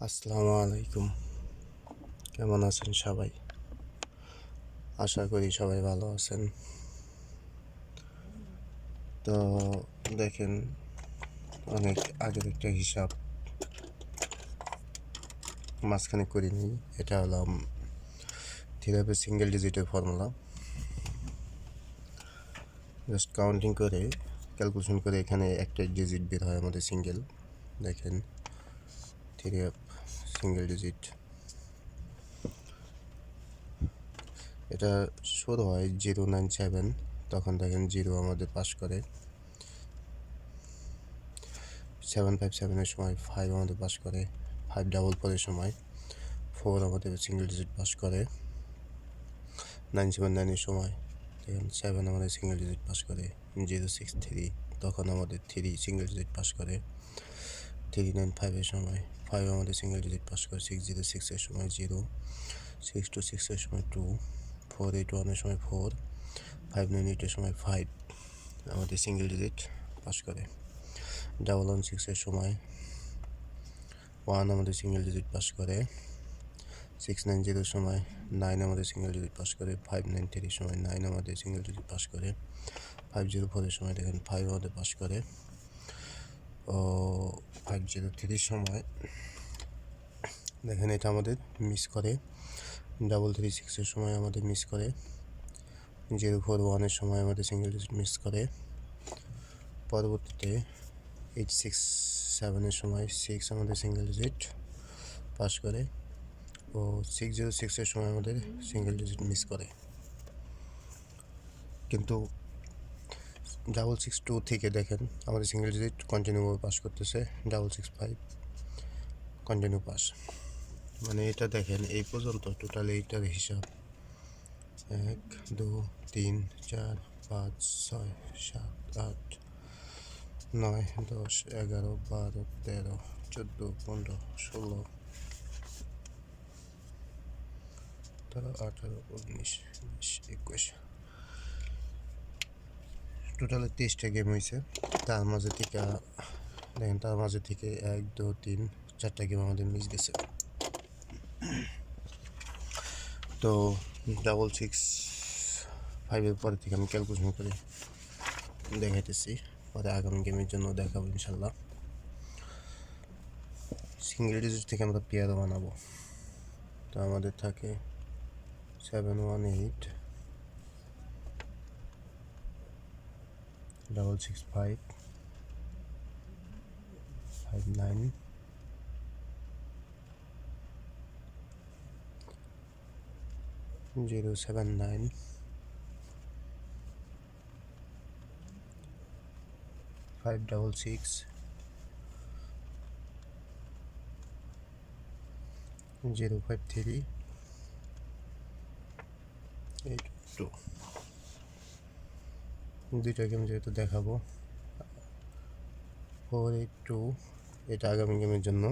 আসসালামু আলাইকুম। কেমন আছেন সবাই? আশা করি সবাই ভালো আছেন। তো দেখেন, অনেক আগের একটা হিসাব মাঝখানে করে নিই। এটা হলো থিওরি সিঙ্গেল ডিজিটের ফর্মুলা। জাস্ট কাউন্টিং করে ক্যালকুলেশন করে এখানে একটা ডিজিট বের হয় আমাদের সিঙ্গেল। দেখেন, থিওরি সিঙ্গেল ডিজিট, এটা শুরু হয় 097। তখন দেখেন 0 আমাদের পাস করে, 757-এর সময় 5 আমাদের পাস করে, 544-এর সময় 4 আমাদের সিঙ্গেল ডিজিট পাস করে, 979-এর সময় দেখেন 7 আমাদের সিঙ্গেল ডিজিট পাস করে, 063 তখন আমাদের 3 সিঙ্গেল ডিজিট পাস করে, 395-এর সময় 5 আমাদের সিঙ্গেল ডিজিট পাস করে, 606-এর সময় 0, 626-এর সময় 2, 481-এর সময় 4, 598-এর সময় 5 আমাদের সিঙ্গেল ডিজিট পাস করে, 116-এর সময় 1 আমাদের সিঙ্গেল ডিজিট পাস করে, 690-এর সময় 9 আমাদের সিঙ্গেল ডিজিট পাস করে, 593-এর সময় 9 আমাদের সিঙ্গেল ডিজিট পাস করে, 504-এর সময় দেখেন 5 আমাদের পাস করে, ও 503-এর সময় দেখেন এটা আমাদের মিস করে, 336-এর সময় আমাদের মিস করে, 041-এর সময় আমাদের সিঙ্গেল ডিজিট মিস করে, পরবর্তীতে 867-এর সময় 6 আমাদের সিঙ্গেল ডিজিট পাস করে, ও 606-এর সময় আমাদের সিঙ্গেল ডিজিট মিস করে। কিন্তু 662 থেকে দেখেন আমাদের সিঙ্গেল ডিজিট কন্টিনিউ পাস করতেছে, 665 কন্টিনিউ পাস। মানে এটা দেখেন এই পর্যন্ত টোটাল এইটার হিসাব 1 2 3 4 5 6 7 8 9 10 11 12 13 14 15 16 17 18 19 20 21 টোটাল 23টা গেম হয়েছে। তার মাঝে থেকে দেখেন, তার মাঝে থেকে 1 2 3 4টা গেম আমাদের মিস গেছে। তো 665-এর পরে থেকে আমি ক্যালকুলেশন করে দেখাইতেছি, পরে আগামী গেমের জন্য দেখাবো ইনশাল্লাহ। সিঙ্গেল ডিজিট থেকে আমরা পেয়ারও বানাবো। তো আমাদের থাকে 718 665 59 079 566 053 82। দুইটা গেম যেহেতু দেখাবো, 482 এটা আগামী গেমের জন্য,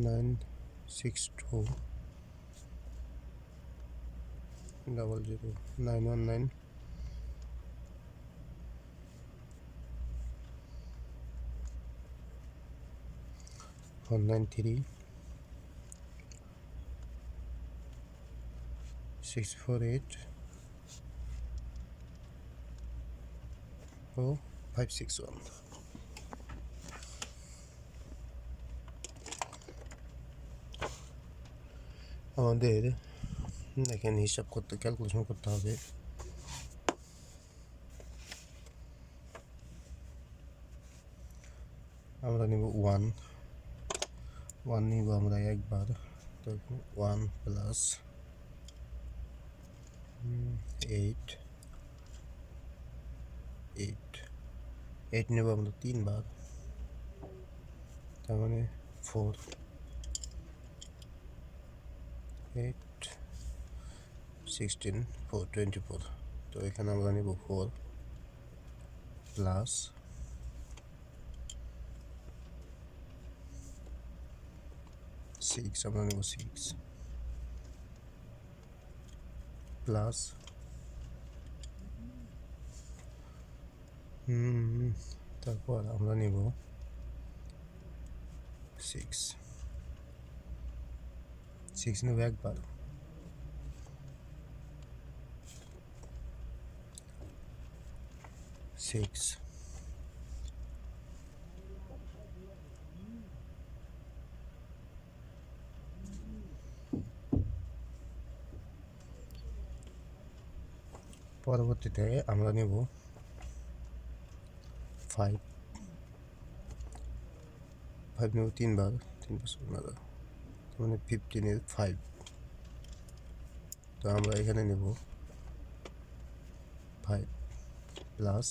962 00 919 193 648 ও 561। আমাদের দেখেন হিসাব করতে ক্যালকুলেশন করতে হবে। আমরা নিব 1 নিব আমরা একবার, তো 1 প্লাস 8 8 8 নেব আমরা 3 বার, তার মানে 4 8 16 4 24। তো এখানে আমরা নিব 4 প্লাস 6, আমরা নেব 6 প্লাস তারপর আমরা নেব সিক্স, সিক্স নেব একবার, সিক্স, পরবর্তীতে আমরা নেব ফাইভ, ফাইভ নেব তিনবার, 3 মানে 15-এর 5। তো আমরা এখানে নেব 5 প্লাস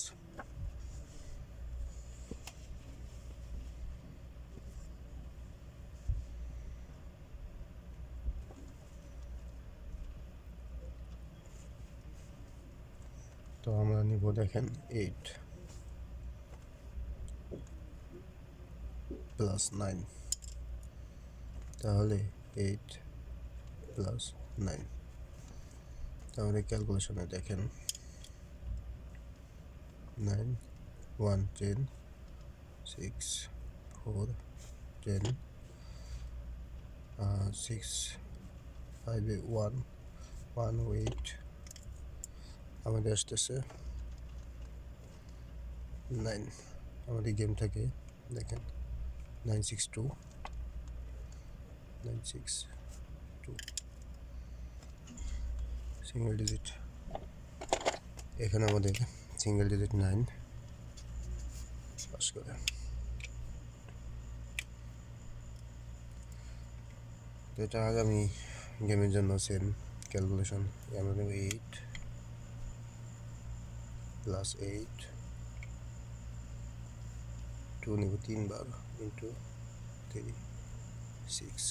তো আমরা নিব দেখেন 8 প্লাস 9, তাহলে 8 প্লাস 9। তাহলে ক্যালকুলেশনে দেখেন 9 1 10 6 4 10 6 5 1 1 8 আমাদের আসতেছে 9। আমাদের গেমটাকে দেখেন 962 962 সিঙ্গেল ডিজিট, এখানে আমাদের সিঙ্গেল ডিজিট 9 পাস করে। তো এটা আগামী গেমের জন্য সেম ক্যালকুলেশন। আমরা নেব 8 প্লাস 8, 2 নেব তিনবার ইন্টু 3 6,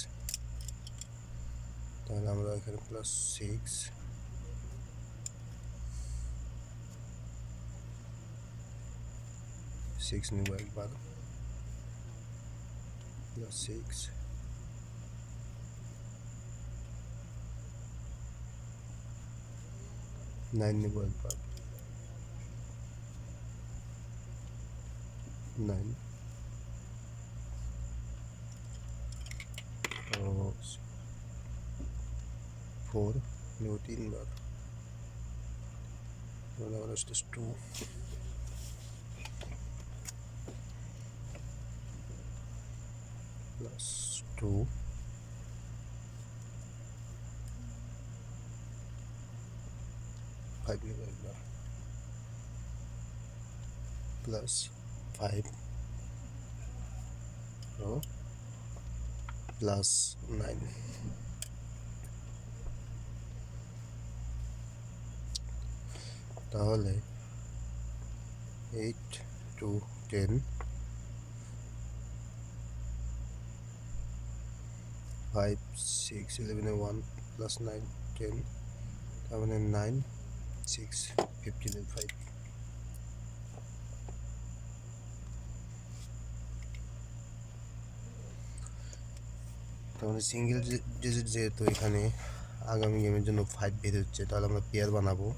তাহলে আমরা এখানে প্লাস 6 নেব একবার, প্লাস 6 9 নেব একবার, 9 4 নেব তিনবার, তাহলে আমার আসতে 2 প্লাস 2 5 নেব একবার, প্লাস 5 ও প্লাস 9। তাহলে 8 2 10 5 6 11 1 প্লাস 9 10, তার মানে 9 6 15 5। তাহলে সিঙ্গেল ডিজিট যেহেতু এখানে আগামী গেমের জন্য 5 বের হচ্ছে, তাহলে আমরা পেয়ার বানাবো।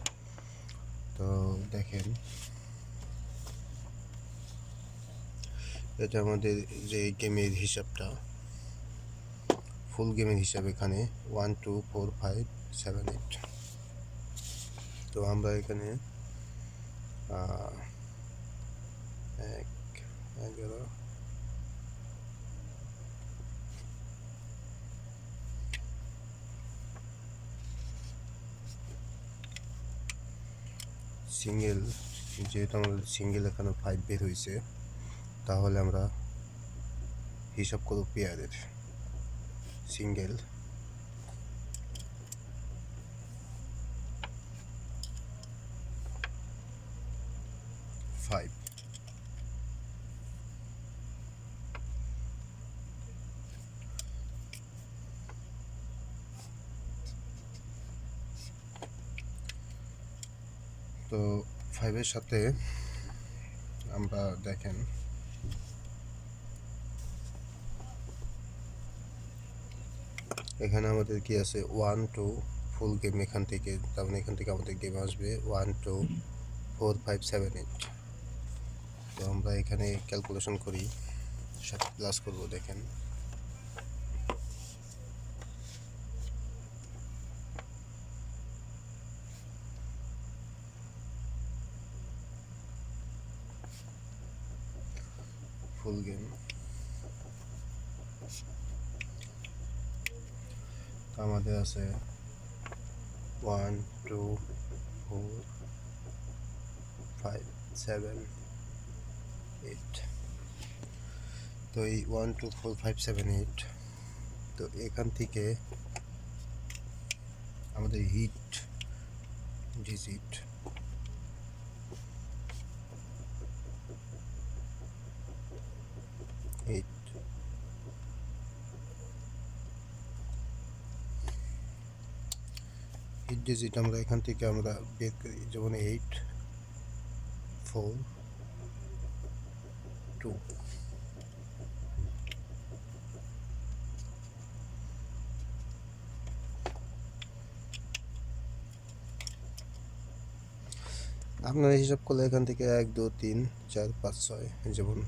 তো দেখেন এটা আমাদের যে গেমের হিসাবটা, ফুল গেমের হিসাব এখানে 1 2 4 5 7 8। তো আমরা এখানে 1 11 সিঙ্গেল, যেহেতু আমাদের সিঙ্গেল এখানে 5 বের হয়েছে, তাহলে আমরা হিসাব করব পেয়ারের। সিঙ্গেল 5, তো 5-এর সাথে আমরা দেখেন এখানে আমাদের কি আছে 1 2 ফুল গেম এখান থেকে, তার মানে এখান থেকে আমাদের গেম আসবে 1 2 4 5 7 8। তো আমরা এখানে ক্যালকুলেশন করি, সাথে প্লাস করব দেখেন ফুল গেম। আমাদের আছে 1 2 4 5 7 8। তো এই 1 2 4 5 7 8, তো এখান থেকে আমাদের হিট ডিজিট হিট ডিজিট আমরা এখান থেকে আমরা বের করি, যেমন 8 4 2। আপনারা হিসাব করলে এখান থেকে 1 2 3 4 5 6, যেমন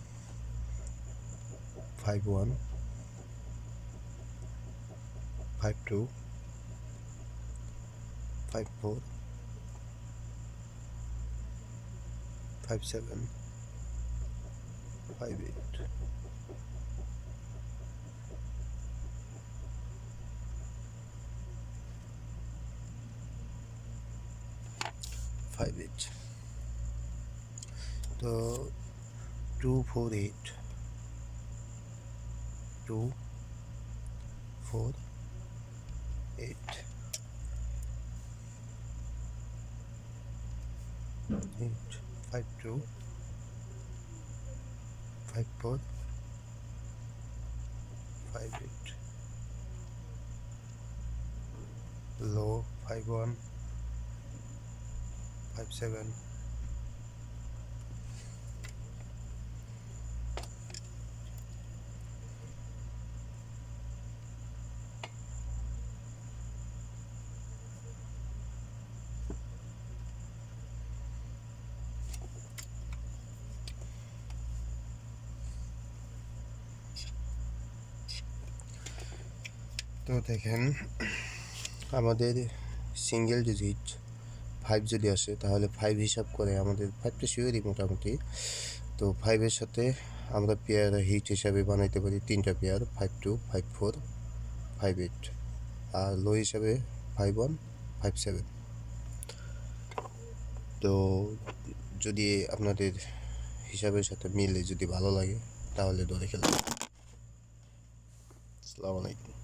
5 1 5 2 5 4 5 7 5 8। 5 8, তো 2 4 8 2 4 8 8 5 2 5 4 5 8, low 5 1 5 7। তো দেখেন, আমাদের সিঙ্গেল ডিজিট 5 যদি আসে তাহলে 5 হিসাব করে আমাদের 5টা শিওরই মোটামুটি। তো 5-এর সাথে আমরা পেয়ার হিট হিসাবে বানাইতে পারি 3টা পেয়ার, 5 2 5 4 5 8, আর লো হিসাবে 5 1 5 7। তো যদি আপনাদের হিসাবের সাথে মিলে, যদি ভালো লাগে তাহলে ধরে খেলবেন। আসসালামু আলাইকুম।